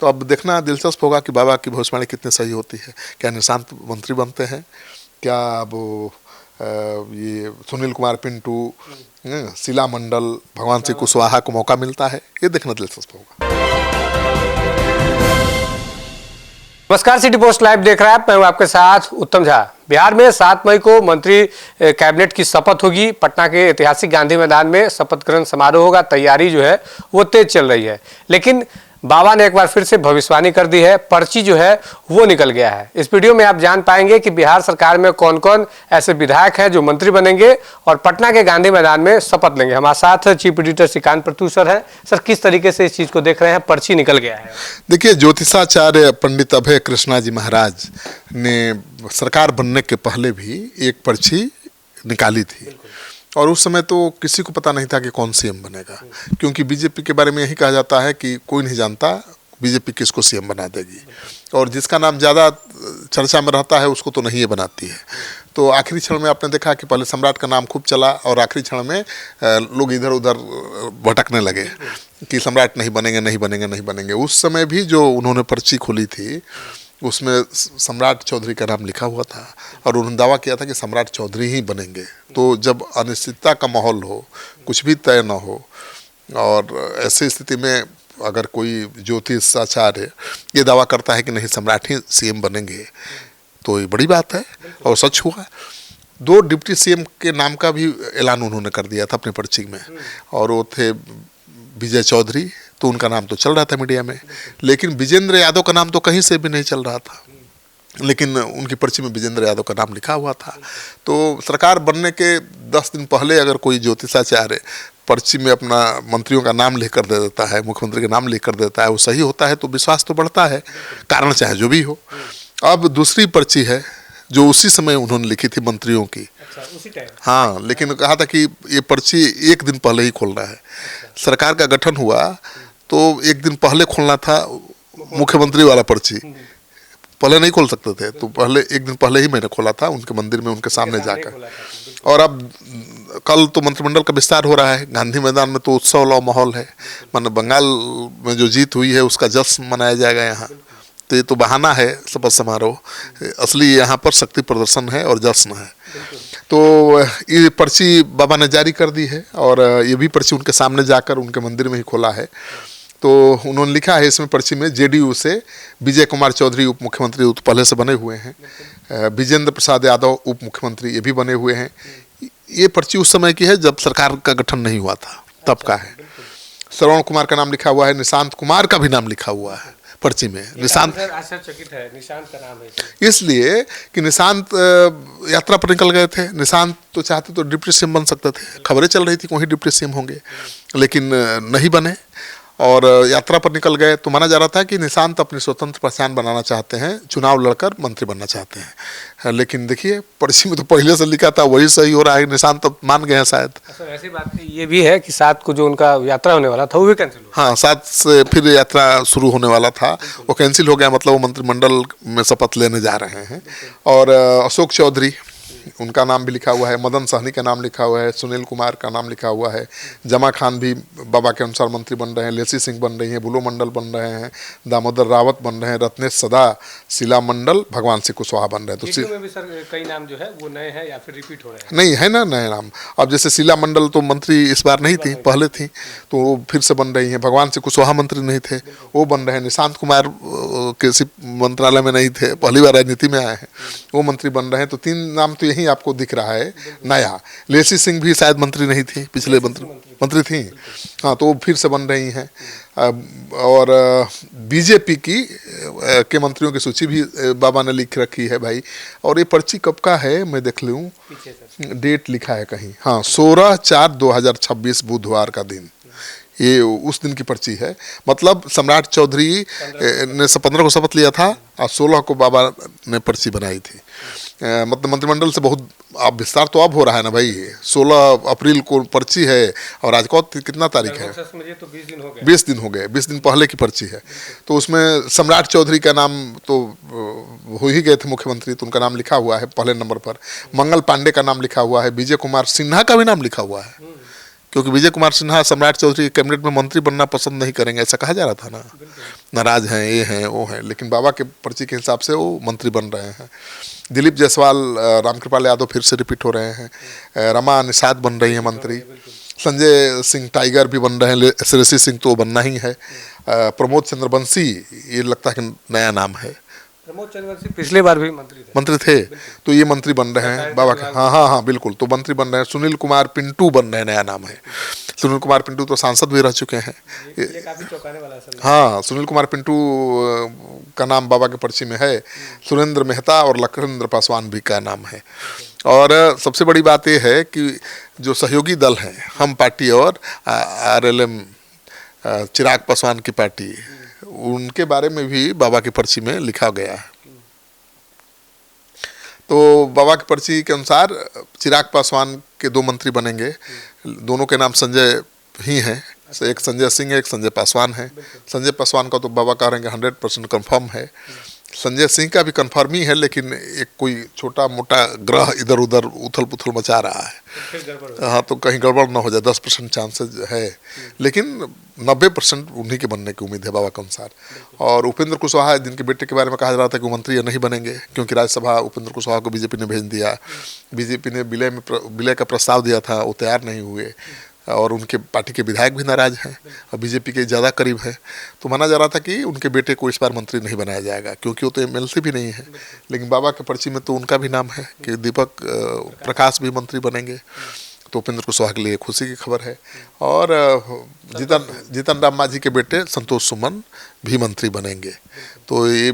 तो अब देखना दिलचस्प होगा कि बाबा की भविष्यवाणी कितनी सही होती है। क्या निशांत मंत्री बनते हैं, क्या वो ये सुनील कुमार पिंटू, शीला मंडल, भगवान सिंह कुशवाहा को मौका मिलता है, ये देखना दिलचस्प होगा। नमस्कार, सिटी पोस्ट लाइव देख रहा है, मैं हूं आपके साथ उत्तम झा। बिहार में 7 मई को मंत्री कैबिनेट की शपथ होगी। पटना के ऐतिहासिक गांधी मैदान में शपथ ग्रहण समारोह होगा। तैयारी जो है वो तेज चल रही है, लेकिन बाबा ने एक बार फिर से भविष्यवाणी कर दी है। पर्ची जो है वो निकल गया है। इस वीडियो में आप जान पाएंगे कि बिहार सरकार में कौन कौन ऐसे विधायक हैं जो मंत्री बनेंगे और पटना के गांधी मैदान में शपथ लेंगे। हमारे साथ chief editor Shrikant Pratu sir हैं। सर, किस तरीके से इस चीज को देख रहे हैं? पर्ची निकल गया है। देखिए, ज्योतिषाचार्य पंडित अभय कृष्णा जी महाराज ने सरकार बनने के पहले भी एक पर्ची निकाली थी, और उस समय तो किसी को पता नहीं था कि कौन सीएम बनेगा, क्योंकि बीजेपी के बारे में यही कहा जाता है कि कोई नहीं जानता बीजेपी किसको सीएम बना देगी, और जिसका नाम ज़्यादा चर्चा में रहता है उसको तो नहीं ये बनाती है। तो आखिरी क्षण में आपने देखा कि पहले सम्राट का नाम खूब चला, और आखिरी क्षण में लोग इधर उधर भटकने लगे कि सम्राट नहीं बनेंगे, नहीं बनेंगे, नहीं बनेंगे। उस समय भी जो उन्होंने पर्ची खोली थी उसमें सम्राट चौधरी का नाम लिखा हुआ था, और उन्होंने दावा किया था कि सम्राट चौधरी ही बनेंगे। तो जब अनिश्चितता का माहौल हो, कुछ भी तय न हो, और ऐसी स्थिति में अगर कोई ज्योतिषाचार्य ये दावा करता है कि नहीं सम्राट ही सीएम बनेंगे, तो ये बड़ी बात है, और सच हुआ। 2 डिप्टी सीएम के नाम का भी ऐलान उन्होंने कर दिया था अपनी पर्ची में, और वो थे विजय चौधरी, तो उनका नाम तो चल रहा था मीडिया में, लेकिन विजेंद्र यादव का नाम तो कहीं से भी नहीं चल रहा था, लेकिन उनकी पर्ची में विजेंद्र यादव का नाम लिखा हुआ था। तो सरकार बनने के 10 दिन पहले अगर कोई ज्योतिषाचार्य पर्ची में अपना मंत्रियों का नाम लिख कर दे देता है, मुख्यमंत्री का नाम लिख कर देता है, वो सही होता है तो विश्वास तो बढ़ता है, कारण चाहे जो भी हो। अब दूसरी पर्ची है जो उसी समय उन्होंने लिखी थी मंत्रियों की। अच्छा, उसी टाइम? हाँ, लेकिन कहा था कि ये पर्ची 1 दिन पहले ही खोलना है। सरकार का गठन हुआ तो 1 दिन पहले खोलना था मुख्यमंत्री वाला पर्ची, पहले नहीं खोल सकते थे, तो पहले 1 दिन पहले ही मैंने खोला था उनके मंदिर में, उनके सामने जाकर। और अब कल तो मंत्रिमंडल का विस्तार हो रहा है, गांधी मैदान में तो उत्सव ला माहौल है, मानो बंगाल में जो जीत हुई है उसका जश्न मनाया जाएगा यहाँ। तो ये तो बहाना है शपथ समारोह, असली यहाँ पर शक्ति प्रदर्शन है और जश्न है। तो ये पर्ची बाबा ने जारी कर दी है, और ये भी पर्ची उनके सामने जाकर उनके मंदिर में ही खोला है। तो उन्होंने लिखा है इसमें पर्ची में, जेडीयू से विजय कुमार चौधरी उप मुख्यमंत्री तो पहले से बने हुए हैं, विजेंद्र प्रसाद यादव उप मुख्यमंत्री ये भी बने हुए हैं। ये पर्ची उस समय की है जब सरकार का गठन नहीं हुआ था, तब का है। श्रवण कुमार का नाम लिखा हुआ है, निशांत कुमार का भी नाम लिखा हुआ है पर्ची में। निशांत आश्चर्यचकित है, निशांत का नाम है इसलिए कि निशांत यात्रा पर निकल गए थे। निशांत तो चाहते तो डिप्टी सीएम बन सकते थे, खबरें चल रही थी वहीं डिप्टी सीएम होंगे, लेकिन नहीं बने और यात्रा पर निकल गए। तो माना जा रहा था कि निशांत अपनी स्वतंत्र पहचान बनाना चाहते हैं, चुनाव लड़कर मंत्री बनना चाहते हैं, लेकिन देखिए पर्ची में तो पहले से लिखा था वही सही हो रहा है। निशांत अब मान गए हैं शायद। अच्छा, ऐसी बात ये भी है कि 7 को जो उनका यात्रा होने वाला था वो भी कैंसिल हो गया। हाँ, 7 से फिर यात्रा शुरू होने वाला था, वो कैंसिल हो गया, मतलब वो मंत्रिमंडल में शपथ लेने जा रहे हैं। और अशोक चौधरी उनका नाम भी लिखा हुआ है, मदन सहनी का नाम लिखा हुआ है, सुनील कुमार का नाम लिखा हुआ है, जमा खान भी बाबा के अनुसार मंत्री बन रहे हैं, लेसी सिंह बन रही हैं, बुलो मंडल बन रहे हैं, दामोदर रावत बन रहे हैं, रत्नेश सदा, शीला मंडल, भगवान सिंह कुशवाहा बन रहे हैं। तो में भी सर कई नाम जो है वो नए हैं या फिर रिपीट हो रहे हैं? नहीं है ना, नए नाम। अब जैसे शीला मंडल तो मंत्री इस बार नहीं थी, पहले थी, तो वो फिर से बन रही हैं। भगवान सिंह कुशवाहा मंत्री नहीं थे, वो बन रहे हैं। निशांत कुमार किसी मंत्रालय में नहीं थे, पहली बार राजनीति में आए हैं, वो मंत्री बन रहे हैं। तो 3 नाम तो यही आपको दिख रहा है नया। लेसी सिंह भी शायद मंत्री नहीं थी, पिछले मंत्री थी, हाँ, तो वो फिर से बन रही हैं। और बीजेपी की के मंत्रियों की सूची भी बाबा ने लिख रखी है भाई। और ये पर्ची कब का है मैं देख लूँ, डेट लिखा है कहीं, हाँ, 16/4/2026 बुधवार का दिन, ये उस दिन की पर्ची है। मतलब सम्राट चौधरी ने 15 को शपथ लिया था और 16 को बाबा ने पर्ची बनाई थी। मतलब मंत्रिमंडल से बहुत अब विस्तार तो अब हो रहा है ना भाई। 16 अप्रैल को पर्ची है और आज कितना तारीख है? तो 20 दिन हो गए। 20 दिन हो गए, 20 दिन पहले की पर्ची है। तो उसमें सम्राट चौधरी का नाम तो हो ही गए थे मुख्यमंत्री, तो उनका नाम लिखा हुआ है पहले नंबर पर। मंगल पांडे का नाम लिखा हुआ है, विजय कुमार सिन्हा का भी नाम लिखा हुआ है, क्योंकि विजय कुमार सिन्हा सम्राट चौधरी के कैबिनेट में मंत्री बनना पसंद नहीं करेंगे, ऐसा कहा जा रहा था ना, नाराज हैं, ये हैं, वो हैं, लेकिन बाबा के पर्ची के हिसाब से वो मंत्री बन रहे हैं। दिलीप जायसवाल, रामकृपाल यादव फिर से रिपीट हो रहे हैं, रमा निषाद बन रही है मंत्री, संजय सिंह टाइगर भी बन रहे हैं, श्रेयसी सिंह तो बनना ही है, प्रमोद चंद्र बंसी ये लगता है कि नया नाम है। प्रमोद चंद्रवंशी पिछले बार भी मंत्री थे, तो ये मंत्री बन रहे हैं बाबा के। हाँ हाँ हाँ बिल्कुल, तो मंत्री बन रहे हैं। सुनील कुमार पिंटू बन रहे हैं, नया नाम है। सुनील कुमार पिंटू तो सांसद भी रह चुके हैं। ये काफी चौंकाने वाला है। हाँ, सुनील कुमार पिंटू का नाम बाबा के पर्ची में है। सुरेंद्र मेहता और लखनदेव पासवान भी का नाम है। और सबसे बड़ी बात यह है कि जो सहयोगी दल हैं, हम पार्टी और RLM चिराग पासवान की पार्टी, उनके बारे में भी बाबा की पर्ची में लिखा गया है। तो बाबा की पर्ची के अनुसार चिराग पासवान के 2 मंत्री बनेंगे। दोनों के नाम संजय ही हैं, एक संजय सिंह है, एक संजय पासवान है। संजय पासवान का तो बाबा कह रहे हैं 100% कंफर्म है। संजय सिंह का भी कंफर्म ही है, लेकिन एक कोई छोटा मोटा ग्रह इधर उधर उथल पुथल मचा रहा है। हाँ, तो कहीं गड़बड़ ना हो जाए, 10% चांसेस है, लेकिन 90% उन्हीं के बनने की उम्मीद है बाबा के अनुसार। और उपेंद्र कुशवाहा, जिनके बेटे के बारे में कहा जा रहा था कि वो मंत्री नहीं बनेंगे, क्योंकि राज्यसभा उपेंद्र कुशवाहा को बीजेपी ने भेज दिया। बीजेपी ने विलय का प्रस्ताव दिया था, वो तैयार नहीं हुए, और उनके पार्टी के विधायक भी नाराज हैं और बीजेपी के ज़्यादा करीब है। तो माना जा रहा था कि उनके बेटे को इस बार मंत्री नहीं बनाया जाएगा, क्योंकि वो तो MLC भी नहीं है। लेकिन बाबा के पर्ची में तो उनका भी नाम है कि दीपक प्रकाश भी मंत्री बनेंगे। तो उपेंद्र कुशवाहा के लिए खुशी की खबर है। और जीतन राम मांझी के बेटे संतोष सुमन भी मंत्री बनेंगे। तो ये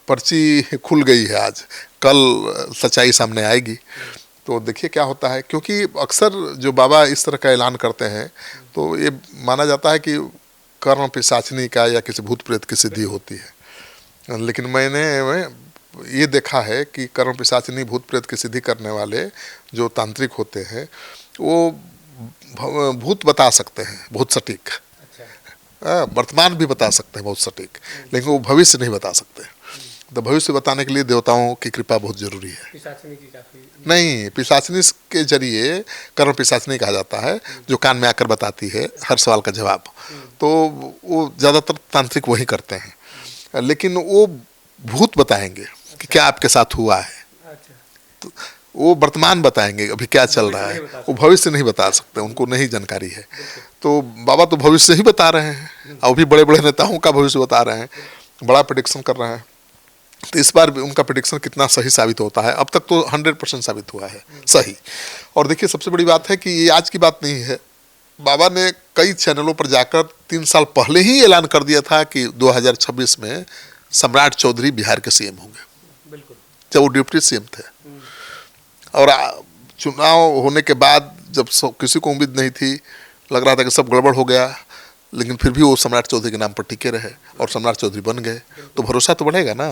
पर्ची खुल गई है, आज कल सच्चाई सामने आएगी। तो देखिए क्या होता है, क्योंकि अक्सर जो बाबा इस तरह का ऐलान करते हैं तो ये माना जाता है कि कर्म पिशाचनी का या किसी भूत प्रेत की सिद्धि होती है। लेकिन मैंने ये देखा है कि कर्म पिशाचनी भूत प्रेत की सिद्धि करने वाले जो तांत्रिक होते हैं वो भूत बता सकते हैं बहुत सटीक, वर्तमान भी बता सकते हैं बहुत सटीक, लेकिन वो भविष्य नहीं बता सकते। तो भविष्य बताने के लिए देवताओं की कृपा बहुत जरूरी है। नहीं, पिशाचनी के जरिए कर्म पिशाचनी कहा जाता है, जो कान में आकर बताती है हर सवाल का जवाब। तो वो ज़्यादातर तांत्रिक वही करते हैं, लेकिन वो भूत बताएंगे कि क्या आपके साथ हुआ है। तो वो वर्तमान बताएंगे अभी क्या चल रहा है, वो भविष्य नहीं बता सकते, उनको नहीं जानकारी है। तो बाबा तो भविष्य ही बता रहे हैं, और भी बड़े बड़े नेताओं का भविष्य बता रहे हैं, बड़ा प्रेडिक्शन कर रहे हैं। तो इस बार उनका प्रेडिक्शन कितना सही साबित होता है, अब तक तो 100% साबित हुआ है सही। और देखिए सबसे बड़ी बात है कि ये आज की बात नहीं है, बाबा ने कई चैनलों पर जाकर 3 साल पहले ही ऐलान कर दिया था कि 2026 में सम्राट चौधरी बिहार के CM होंगे, जब वो डिप्टी CM थे। और चुनाव होने के बाद जब किसी को उम्मीद नहीं थी, लग रहा था कि सब गड़बड़ हो गया, लेकिन फिर भी वो सम्राट चौधरी के नाम पर टिके रहे और सम्राट चौधरी बन गए, तो भरोसा तो बढ़ेगा ना।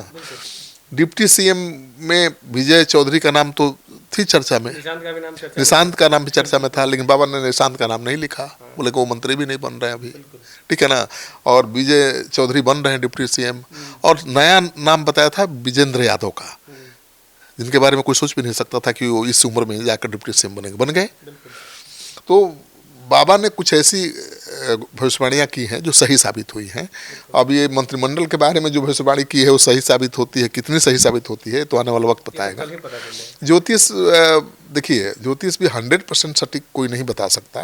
डिप्टी CM में विजय चौधरी का नाम तो थी चर्चा में, निशांत का नाम भी चर्चा में था, लेकिन बाबा ने निशांत का नाम नहीं लिखा, बोले कि वो मंत्री भी नहीं बन रहे हैं अभी, ठीक है ना। और विजय चौधरी बन रहे हैं डिप्टी CM, और नया नाम बताया था विजेंद्र यादव का, जिनके बारे में कोई सोच भी नहीं सकता था कि वो इस उम्र में जाकर डिप्टी CM बनेंगे, बन गए। तो बाबा ने कुछ ऐसी भविष्यवाणियाँ की हैं जो सही साबित हुई हैं। अब ये मंत्रिमंडल के बारे में जो भविष्यवाणी की है वो सही साबित होती है, कितनी सही साबित होती है तो आने वाला वक्त बताएगा। ज्योतिष, देखिए ज्योतिष भी 100% सटीक कोई नहीं बता सकता,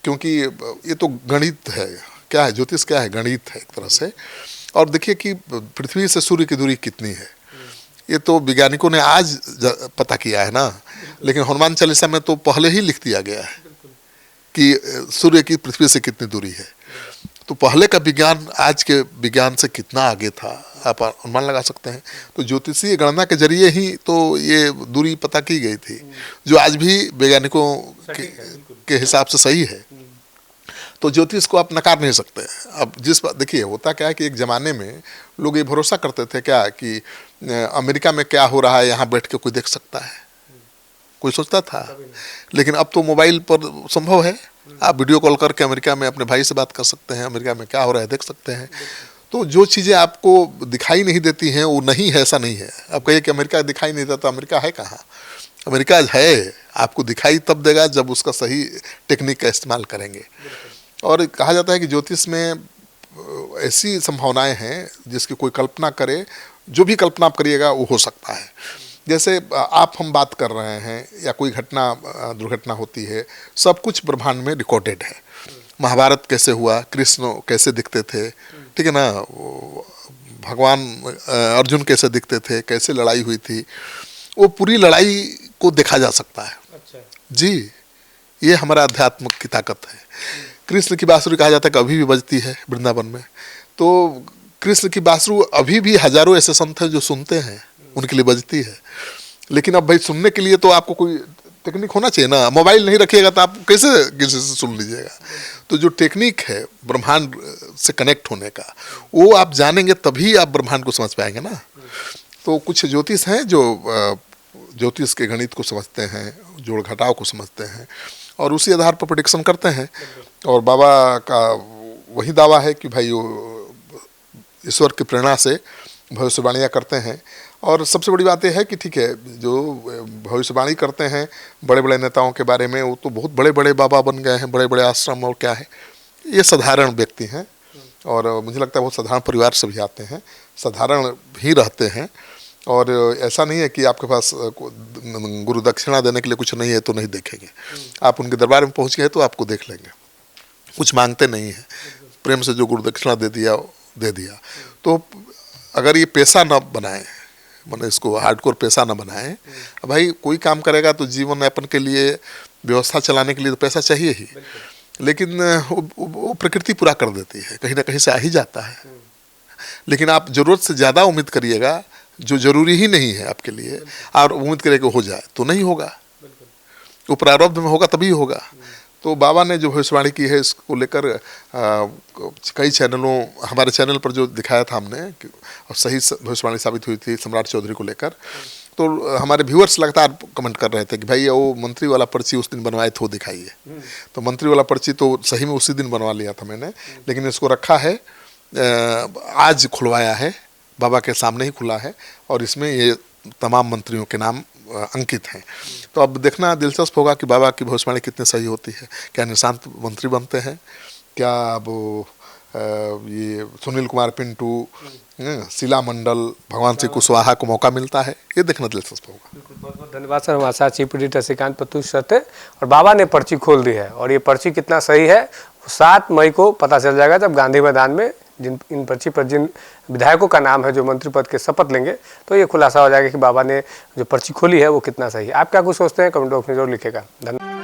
क्योंकि ये तो गणित है। क्या है ज्योतिष, क्या है गणित है एक तरह से। और देखिए कि पृथ्वी से सूर्य की दूरी कितनी है, ये तो वैज्ञानिकों ने आज पता किया है ना, लेकिन हनुमान चालीसा में तो पहले ही लिख दिया गया है कि सूर्य की पृथ्वी से कितनी दूरी है। तो पहले का विज्ञान आज के विज्ञान से कितना आगे था, आप अनुमान लगा सकते हैं। तो ज्योतिषीय गणना के जरिए ही तो ये दूरी पता की गई थी, जो आज भी वैज्ञानिकों के हिसाब से सही है। तो ज्योतिष को आप नकार नहीं सकते। अब देखिए होता क्या है कि एक ज़माने में लोग ये भरोसा करते थे क्या कि अमेरिका में क्या हो रहा है यहाँ बैठ के कोई देख सकता है, कोई सोचता था। लेकिन अब तो मोबाइल पर संभव है, आप वीडियो कॉल करके अमेरिका में अपने भाई से बात कर सकते हैं, अमेरिका में क्या हो रहा है देख सकते हैं। तो जो चीज़ें आपको दिखाई नहीं देती हैं वो नहीं है, ऐसा नहीं है। अब कहिए कि अमेरिका दिखाई नहीं देता, तो अमेरिका है कहाँ? अमेरिका है, आपको दिखाई तब देगा जब उसका सही टेक्निक का इस्तेमाल करेंगे। और कहा जाता है कि ज्योतिष में ऐसी संभावनाएं हैं जिसकी कोई कल्पना करे, जो भी कल्पना आप करिएगा वो हो सकता है। जैसे आप हम बात कर रहे हैं या कोई घटना दुर्घटना होती है, सब कुछ ब्रह्मांड में रिकॉर्डेड है। महाभारत कैसे हुआ, कृष्ण कैसे दिखते थे, ठीक है ना, भगवान अर्जुन कैसे दिखते थे, कैसे लड़ाई हुई थी, वो पूरी लड़ाई को देखा जा सकता है। अच्छा। जी, ये हमारा अध्यात्म की ताकत है। कृष्ण की बांसुरी कहा जाता है कि अभी भी बजती है वृंदावन में। तो कृष्ण की बांसुरी अभी भी हजारों ऐसे संत हैं जो सुनते हैं, उनके लिए बजती है। लेकिन अब भाई सुनने के लिए तो आपको कोई टेक्निक होना चाहिए ना। मोबाइल नहीं रखिएगा तो आप कैसे किसी से सुन लीजिएगा। तो जो टेक्निक है ब्रह्मांड से कनेक्ट होने का, वो आप जानेंगे तभी आप ब्रह्मांड को समझ पाएंगे ना। तो कुछ ज्योतिष हैं जो ज्योतिष के गणित को समझते हैं, जोड़ घटाव को समझते हैं और उसी आधार पर प्रेडिक्शन करते हैं। और बाबा का वही दावा है कि भाई वो ईश्वर की प्रेरणा से भविष्यवाणियाँ करते हैं। और सबसे बड़ी बात यह है कि ठीक है, जो भविष्यवाणी करते हैं बड़े बड़े नेताओं के बारे में, वो तो बहुत बड़े बड़े बाबा बन गए हैं, बड़े बड़े आश्रम और क्या है। ये साधारण व्यक्ति हैं और मुझे लगता है बहुत साधारण परिवार से भी आते हैं, साधारण ही रहते हैं। और ऐसा नहीं है कि आपके पास गुरु दक्षिणा देने के लिए कुछ नहीं है तो नहीं देखेंगे। आप उनके दरबार में पहुंच गए तो आपको देख लेंगे। कुछ मांगते नहीं हैं, प्रेम से जो गुरु दक्षिणा दे दिया। तो अगर ये पेशा न बनाए, मैंने इसको हार्डकोर पेशा न बनाए, भाई कोई काम करेगा तो जीवन यापन के लिए, व्यवस्था चलाने के लिए तो पैसा चाहिए ही। लेकिन वो प्रकृति पूरा कर देती है, कहीं ना कहीं से आ ही जाता है। लेकिन आप जरूरत से ज़्यादा उम्मीद करिएगा जो जरूरी ही नहीं है आपके लिए, और उम्मीद करेगा हो जाए तो नहीं होगा। वो प्रारब्ध में होगा तभी होगा। तो बाबा ने जो भविष्यवाणी की है इसको लेकर कई चैनलों, हमारे चैनल पर जो दिखाया था हमने, और सही भविष्यवाणी साबित हुई थी सम्राट चौधरी को लेकर। तो हमारे व्यूअर्स लगातार कमेंट कर रहे थे कि भाई वो मंत्री वाला पर्ची उस दिन बनवाए थे वो दिखाइए। तो मंत्री वाला पर्ची तो सही में उसी दिन बनवा लिया था मैंने, लेकिन इसको रखा है, आज खुलवाया है, बाबा के सामने ही खुला है और इसमें ये तमाम मंत्रियों के नाम अंकित हैं। तो अब देखना दिलचस्प होगा कि बाबा की भविष्यवाणी कितनी सही होती है। क्या निशांत मंत्री बनते हैं, क्या अब ये सुनील कुमार पिंटू, शीला मंडल, भगवान सिंह कुशवाहा को मौका मिलता है, ये देखना दिलचस्प होगा। बहुत बहुत धन्यवाद सर। हमारे साथ chief editor Shrikant Pratyush sir थे और बाबा ने पर्ची खोल दी है और ये पर्ची कितना सही है 7 मई को पता चल जाएगा, जब गांधी मैदान में इन पर्ची पर जिन विधायकों का नाम है जो मंत्री पद के शपथ लेंगे, तो ये खुलासा हो जाएगा कि बाबा ने जो पर्ची खोली है वो कितना सही है। आप क्या कुछ सोचते हैं, कमेंट बॉक्स में जरूर लिखेगा। धन्यवाद।